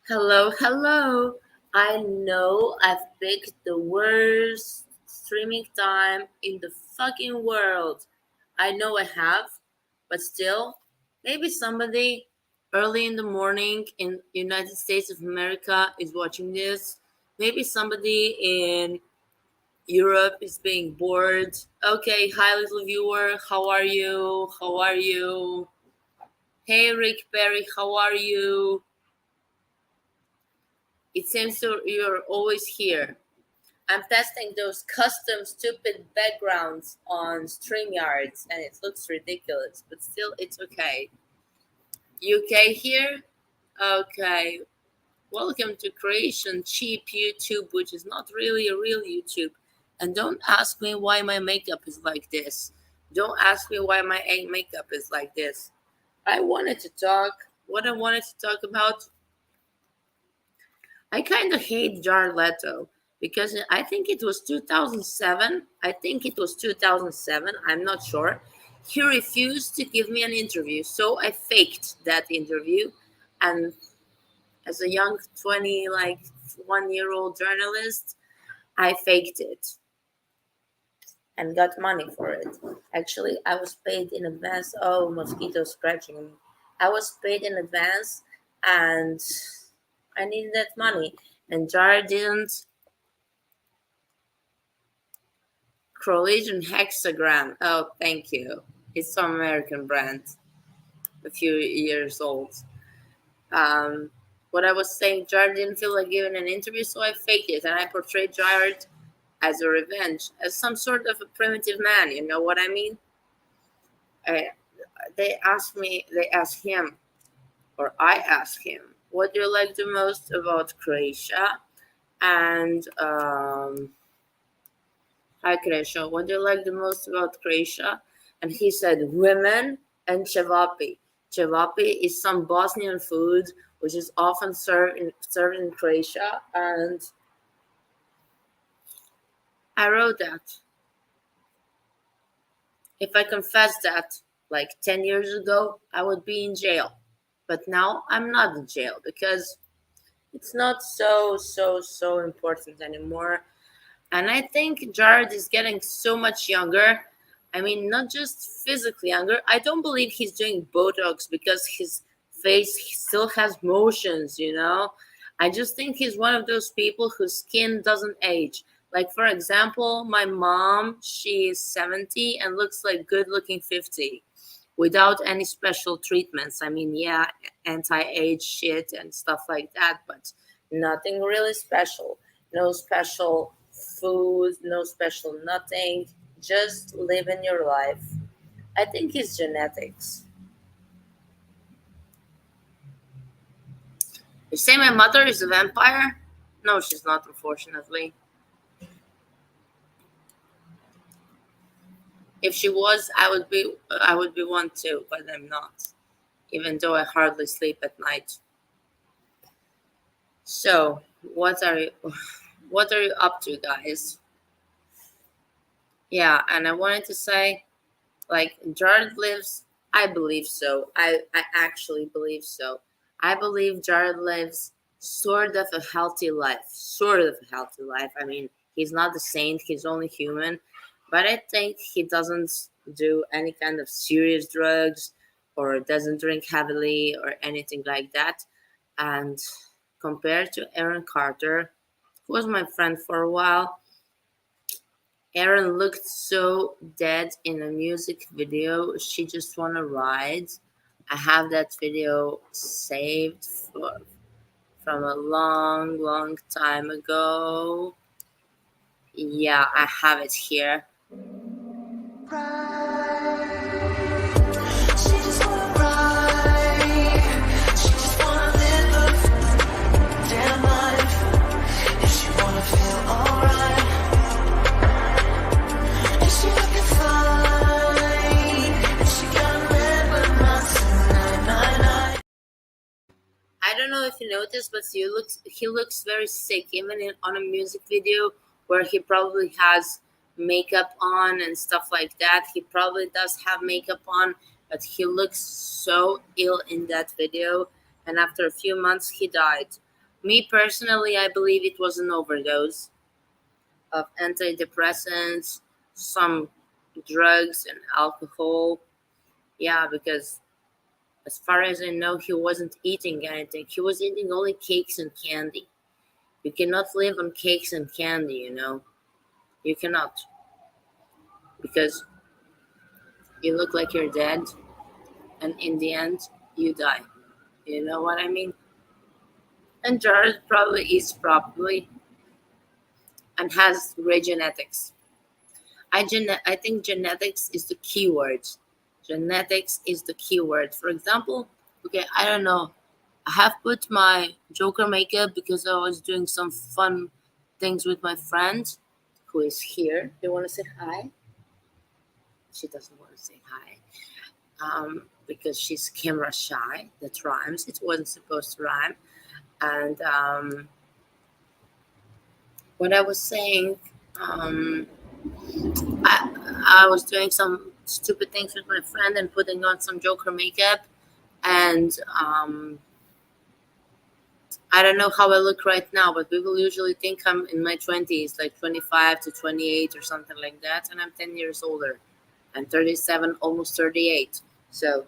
Hello, hello. I know I've picked the worst streaming time in the fucking world. I know I have, but still, maybe somebody early in the morning in United States of America is watching this. Maybe somebody in Europe is being bored. Okay, hi little viewer, how are you? How are you? Hey Rick Perry, how are you? It seems you're always here. I'm testing those custom stupid backgrounds on StreamYards and it looks ridiculous, but still it's okay. UK here? Okay. Welcome to Creation Cheap YouTube, which is not really a real YouTube. And don't ask me why my makeup is like this. Don't ask me why my makeup is like this. I wanted to talk. What I wanted to talk about, I kind of hate Jared Leto because I think it was 2007. I think it was 2007. I'm not sure. He refused to give me an interview, so I faked that interview. And as a young 20, like 1 year old journalist, I faked it and got money for it. Actually, I was paid in advance. Oh, mosquito scratching me. I was paid in advance and I needed that money. And Jared didn't. Croatian hexagram. Oh, thank you. It's some American brand, a few years old. Um, what I was saying, Jared didn't feel like giving an interview, so I faked it and I portrayed Jared as a revenge, as some sort of a primitive man. You know what I mean? I, they asked him, or I asked him, what do you like the most about Croatia? And hi, Croatia. What do you like the most about Croatia? And he said women and cevapi. Cevapi is some Bosnian food which is often served in Croatia. And I wrote that. If I confessed that like 10 years ago, I would be in jail. But now I'm not in jail because it's not so important anymore. And I think Jared is getting so much younger. I mean, not just physically younger. I don't believe he's doing Botox because his face still has motions, you know? I just think he's one of those people whose skin doesn't age. Like, for example, my mom, she is 70 and looks like good looking 50 without any special treatments. I mean, yeah, anti age shit and stuff like that, but nothing really special. No special food, no special nothing. Just living your life. I think it's genetics. You say my mother is a vampire? No, she's not, unfortunately. If she was, I would be one too, but I'm not. Even though I hardly sleep at night. So, what are you what are you up to, guys? Yeah, and I wanted to say, like, Jared lives. I believe so. I actually believe so. I believe Jared lives sort of a healthy life. Sort of a healthy life. I mean, he's not a saint, he's only human. But I think he doesn't do any kind of serious drugs or doesn't drink heavily or anything like that. And compared to Aaron Carter, who was my friend for a while, Erin looked so dead in a music video. She just wanna ride. I have that video saved from a long time ago. Yeah, I have it here. I don't know if you noticed, but he looks very sick, even on a music video where he probably has makeup on and stuff like that. He probably does have makeup on, but he looks so ill in that video. And after a few months, he died. Me personally, I believe it was an overdose of antidepressants, some drugs, and alcohol. Yeah, because as far as I know, he wasn't eating anything. He was eating only cakes and candy. You cannot live on cakes and candy, you know. You cannot. Because you look like you're dead, and in the end, you die. You know what I mean? And Jared probably eats properly and has great genetics. I think genetics is the key word. Genetics is the key word. For example, okay, I don't know. I have put my Joker makeup because I was doing some fun things with my friend who is here. They want to say hi. She doesn't want to say hi because she's camera shy. That rhymes. It wasn't supposed to rhyme. And what I was saying, um, I was doing some stupid things with my friend and putting on some Joker makeup. And I don't know how I look right now, but people usually think I'm in my 20s, like 25 to 28 or something like that. And I'm 10 years older. I'm 37, almost 38. So,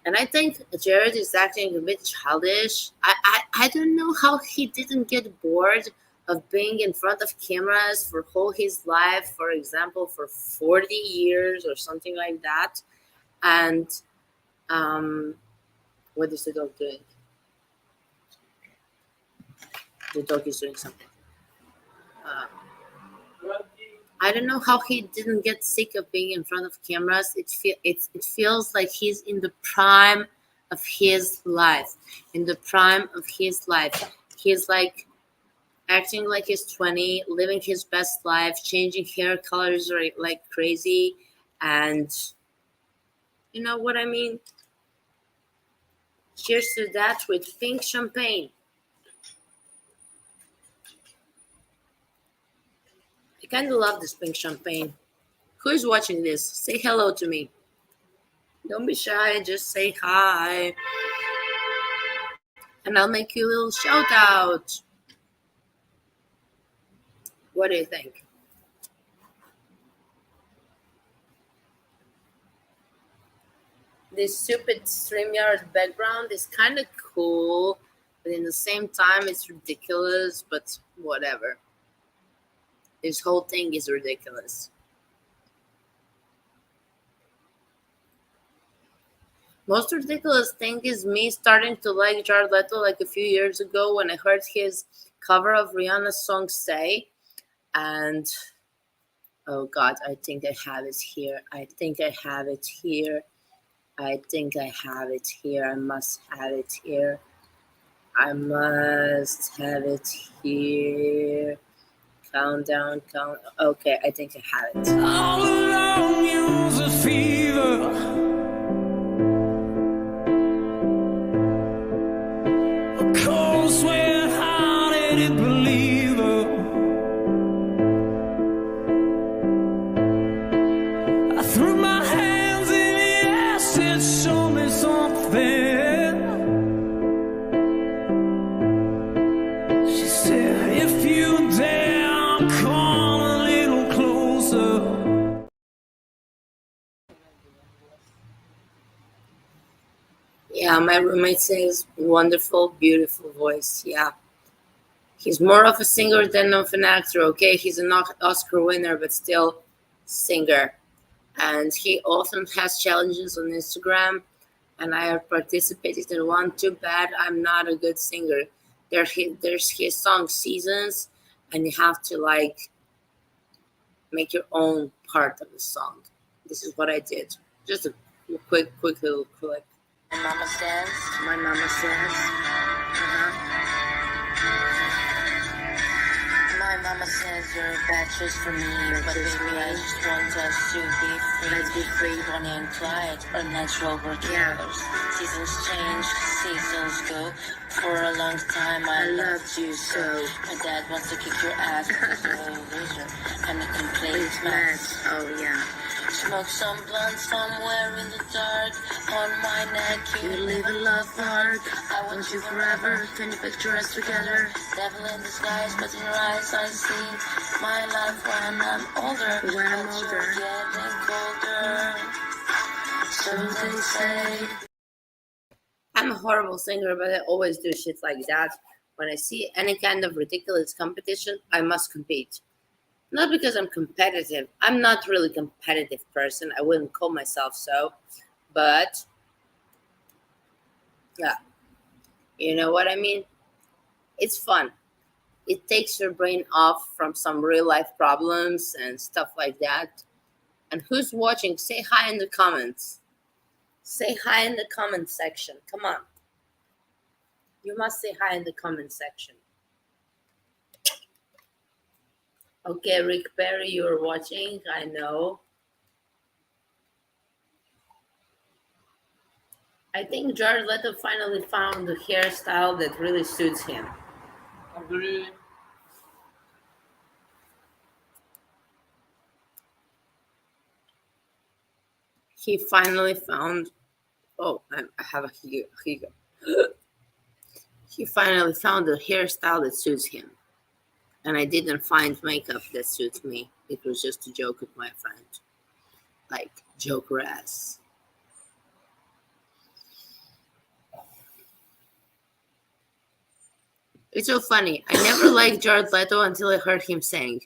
and I think Jared is acting a bit childish. I don't know how he didn't get bored of being in front of cameras for whole his life, for example, for 40 years or something like that. And um, what is the dog doing? The dog is doing something. Uh, I don't know how he didn't get sick of being in front of cameras. It feels like he's in the prime of his life. In the prime of his life, he's like acting like he's 20, living his best life, changing hair colors like crazy, and you know what I mean. Cheers to that with pink champagne. I kind of love this pink champagne. Who is watching this? Say hello to me. Don't be shy, just say hi. And I'll make you a little shout out. What do you think? This stupid StreamYard background is kind of cool, but in the same time, it's ridiculous, but whatever. This whole thing is ridiculous. Most ridiculous thing is me starting to like Jared Leto like a few years ago when I heard his cover of Rihanna's song Say. And oh god, I think I have it here. I think I have it here. I think I have it here. I must have it here. I must have it here. Countdown, count. Okay, I think I have it. All alone, use a fever. A cold sweat, hard-headed believer. I threw my hands in the air, said, show me something. She said, if you dare, come a little closer. Yeah, my roommate says wonderful, beautiful voice. Yeah. He's more of a singer than of an actor, okay? He's an Oscar winner, but still singer. And he often has challenges on Instagram, and I have participated in one. Too bad I'm not a good singer. There's his song Seasons, and you have to like make your own part of the song. This is what I did. Just a quick little clip. My mama says. My mama says. My mama says you're a bad choice for me, but baby, I just want us to be free. Let's be free. Bonnie and Clyde are natural birth mothers. Seasons change, seasons go. For a long time, I loved you so. My dad wants to kick your ass because you're a loser and a complete mess. Oh yeah. Smoke some blunt somewhere in the dark. On my neck, you leave a love mark. I want you forever. Can you picture us together? Devil in disguise, but in your eyes I see my life when I'm older. When I'm older, getting colder. So they say. I'm a horrible singer, but I always do shit like that. When I see any kind of ridiculous competition, I must compete. Not because I'm competitive. I'm not really a competitive person. I wouldn't call myself so. But yeah, you know what I mean? It's fun. It takes your brain off from some real life problems and stuff like that. And who's watching? Say hi in the comments. Say hi in the comment section. Come on. You must say hi in the comment section. Okay, Rick Perry, you're watching. I know. I think Jared Leto finally found the hairstyle that really suits him. Agree. He finally found. Oh, I have a hiccup. He finally found a hairstyle that suits him. And I didn't find makeup that suits me. It was just a joke with my friend. Like, joker ass. It's so funny. I never liked Jared Leto until I heard him sing.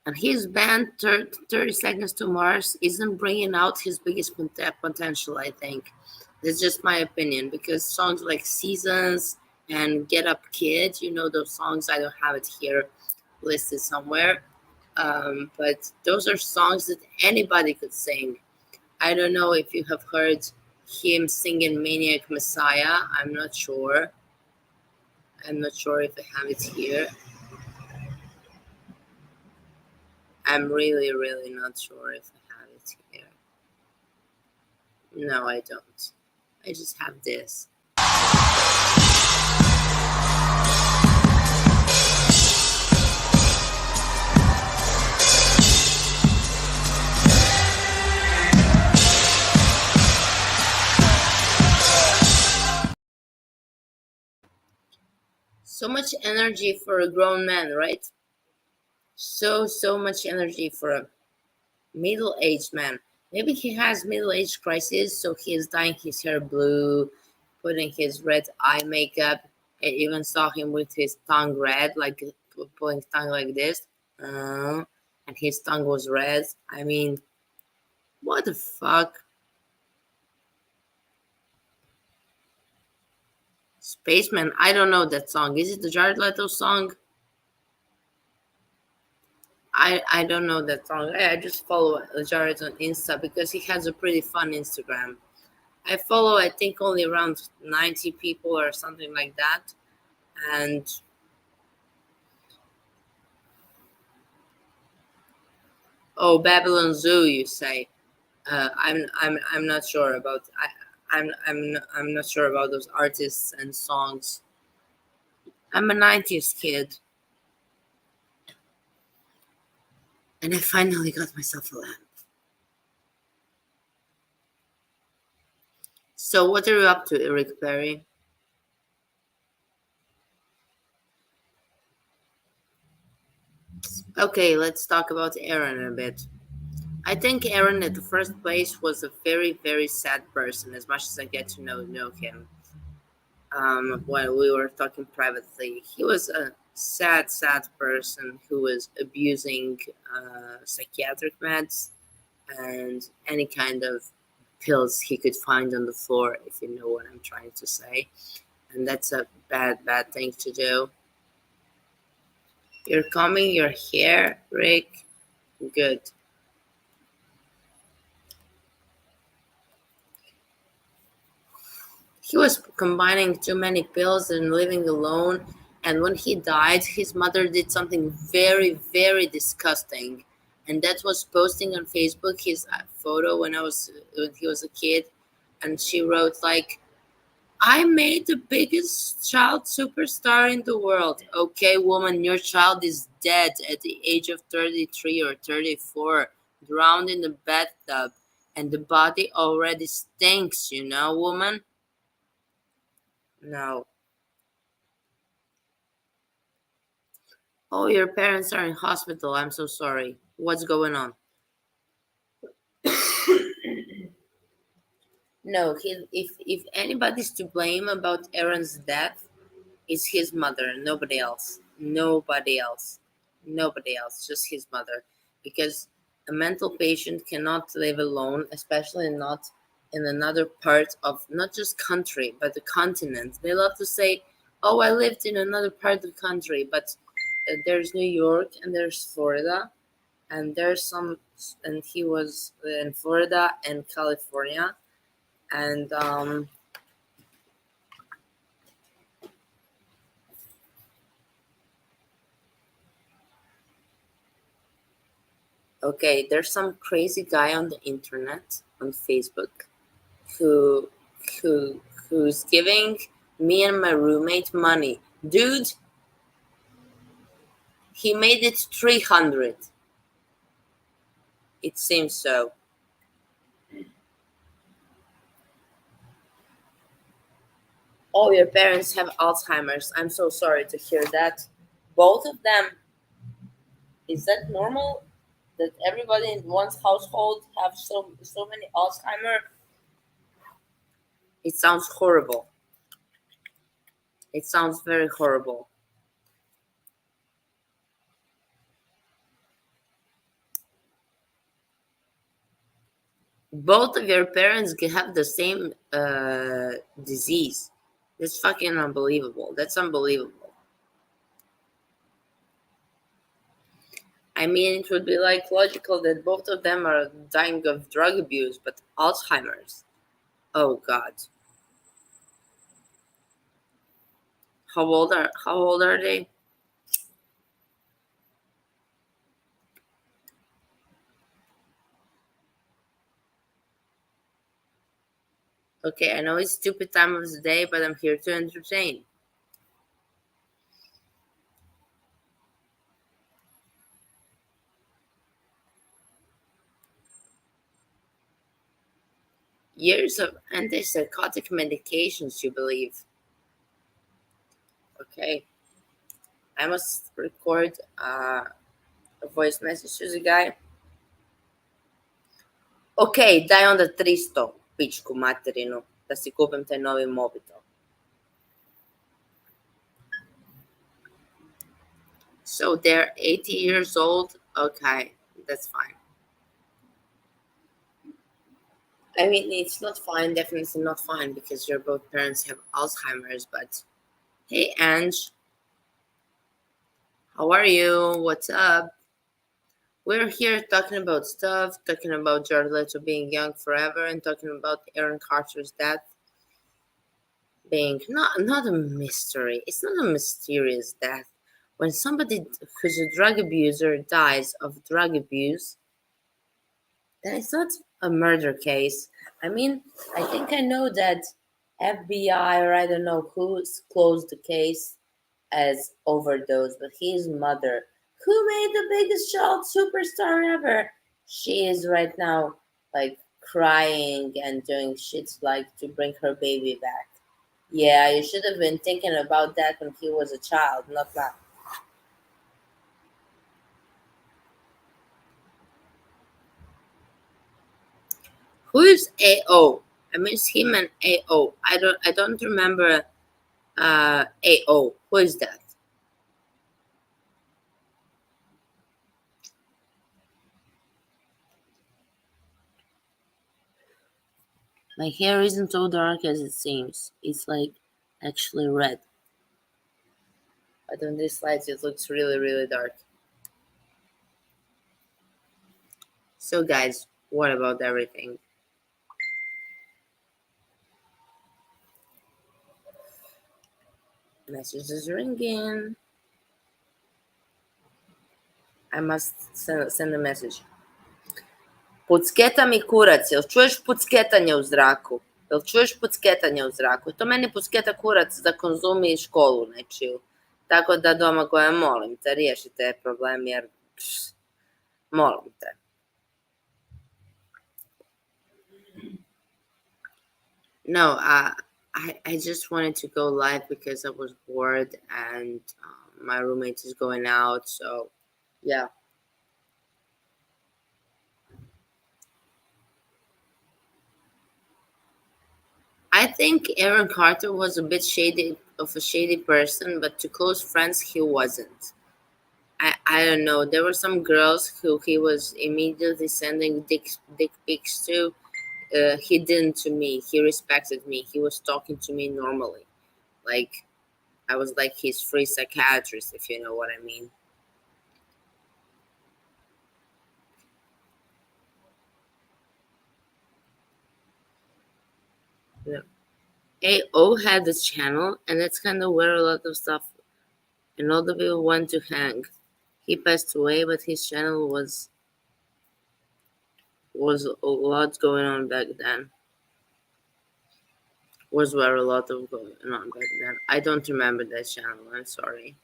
And his band, 30 Seconds to Mars, isn't bringing out his biggest potential, I think. That's just my opinion, because songs like Seasons and Get Up Kid, you know, those songs, I don't have it here listed somewhere. But those are songs that anybody could sing. I don't know if you have heard him singing Maniac Messiah. I'm not sure. I'm not sure if I have it here. I'm really, really not sure if I have it here. No, I don't. I just have this. So much energy for a grown man, right? So much energy for a middle-aged man. Maybe he has middle-age crisis, so he is dyeing his hair blue, putting his red eye makeup. I even saw him with his tongue red, like pulling tongue like this. And his tongue was red. I mean, what the fuck? Spaceman, I don't know that song. Is it the Jared Leto song? I don't know that song. I just follow Jared on Insta because he has a pretty fun Instagram. I follow, I think, only around 90 people or something like that. And oh, Babylon Zoo, you say? I'm not sure about. I'm not sure about those artists and songs. I'm a 90s kid, and I finally got myself a lamp. So, what are you up to, Eric Perry? Okay, let's talk about Aaron a bit. I think Aaron, at the first place, was a very, very sad person. As much as I get to know him, when we were talking privately, he was a sad person who was abusing psychiatric meds and any kind of pills he could find on the floor, if you know what I'm trying to say. And that's a bad thing to do. You're combing your hair, Rick? Good. He was combining too many pills and living alone. And when he died, his mother did something very, very disgusting. And that was posting on Facebook his photo when he was a kid. And she wrote like, I made the biggest child superstar in the world. Okay, woman, your child is dead at the age of 33 or 34. drowned in the bathtub, and the body already stinks, woman? No. Oh, your parents are in hospital. I'm so sorry. What's going on? No, if anybody's to blame about Aaron's death, it's his mother, nobody else. Nobody else. Nobody else, just his mother. Because a mental patient cannot live alone, especially not in another part of not just country, but the continent. They love to say, "Oh, I lived in another part of the country," but there's New York and there's Florida, and there's some, and he was in Florida and California, and okay, there's some crazy guy on the internet on Facebook who who who's giving me and my roommate money. Dude, he made it 300. It seems so. Oh, your parents have Alzheimer's. I'm so sorry to hear that. Both of them. Is that normal? That everybody in one's household have so many Alzheimer? It sounds horrible. It sounds very horrible. Both of your parents have the same disease. That's fucking unbelievable. That's unbelievable. I mean, it would be like logical that both of them are dying of drug abuse, but Alzheimer's. Oh God. How old are they? Okay, I know it's stupid time of the day, but I'm here to entertain. Years of antipsychotic medications, you believe? Okay, I must record a voice message to the guy. Ok, daj onda 300, pičku materinu, da si kupim taj novi mobitel. So they're 80 years old? Okay, that's fine. I mean, it's not fine, definitely not fine, because your both parents have Alzheimer's, but hey, Ange, how are you? What's up? We're here talking about stuff, talking about Jared Leto being young forever, and talking about Aaron Carter's death being not a mystery. It's not a mysterious death. When somebody who's a drug abuser dies of drug abuse, then it's not a murder case. I mean, I think I know that FBI or I don't know who's closed the case as overdose, but his mother, who made the biggest child superstar ever, she is right now like crying and doing shit like to bring her baby back. Yeah, you should have been thinking about that when he was a child, not now. Who is AO? I miss him and AO. I don't remember AO. Who is that? My hair isn't so dark as it seems. It's like actually red. But on these slides it looks really, really dark. So guys, what about everything? Message is ringing. I must send a message. Pucketa mi kurac, jel čuješ pucketanje u zraku? Jel čuješ pucketanje u zraku? To meni pucketa kurac da konzumi školu nečiju. Tako da Domagoja, molim te, riješi te problem jer molim te. No, I just wanted to go live because I was bored and my roommate is going out. So, yeah. I think Aaron Carter was a bit shady of a shady person, but to close friends, he wasn't. I don't know. There were some girls who he was immediately sending dick pics to. He didn't to me. He respected me. He was talking to me normally. Like I was like his free psychiatrist, if you know what I mean. Yeah. AO had a channel, and that's kind of where a lot of stuff and all the people went to hang. He passed away, but his channel was a lot going on back then. Was where a lot of going on back then. I don't remember that channel. I'm sorry.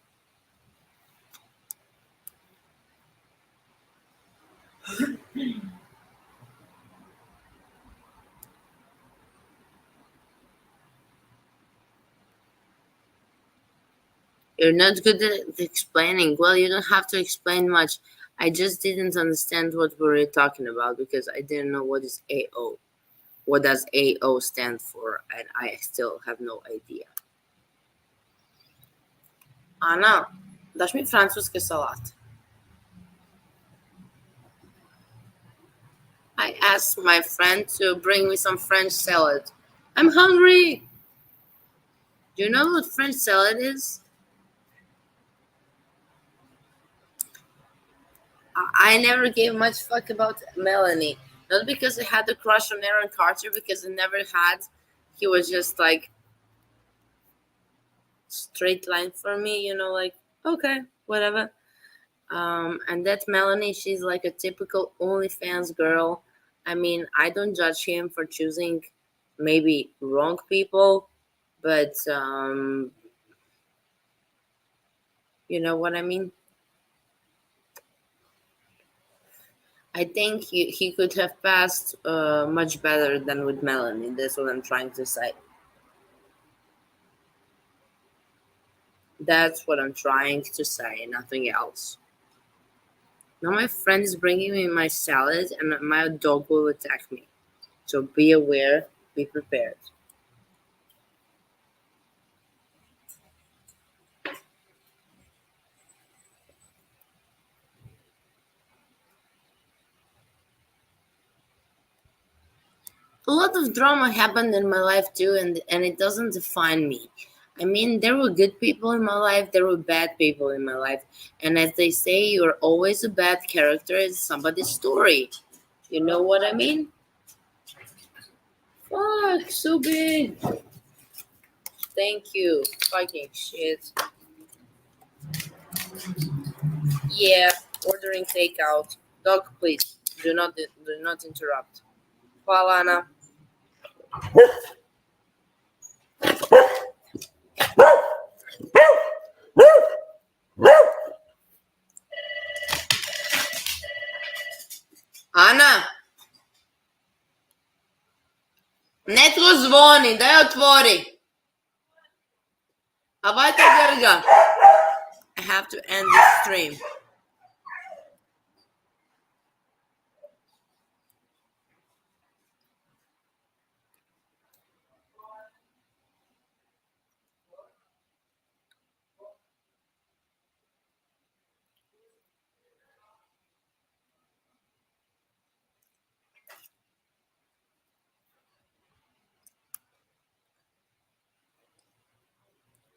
You're not good at explaining. Well, you don't have to explain much. I just didn't understand what we were talking about because I didn't know what is AO. What does AO stand for? And I still have no idea. Ana, daš mi francuski salat? I asked my friend to bring me some French salad. I'm hungry! Do you know what French salad is? I never gave much fuck about Melanie. Not because I had a crush on Aaron Carter, because I never had. He was just like straight line for me, like, okay, whatever. And that Melanie, she's like a typical OnlyFans girl. I mean, I don't judge him for choosing maybe wrong people, but you know what I mean? I think he could have passed much better than with Melanie. That's what I'm trying to say. That's what I'm trying to say, nothing else. Now my friend is bringing me my salad and my dog will attack me. So be aware, be prepared. A lot of drama happened in my life too, and it doesn't define me. I mean, there were good people in my life, there were bad people in my life, and as they say, you're always a bad character in somebody's story. You know what I mean? Fuck, so big. Thank you. Fucking shit. Yeah, ordering takeout. Dog, please do not interrupt. Hvala, Ana. Ana, netko zvoni, daj otvori. A vajte grga. I have to end this stream.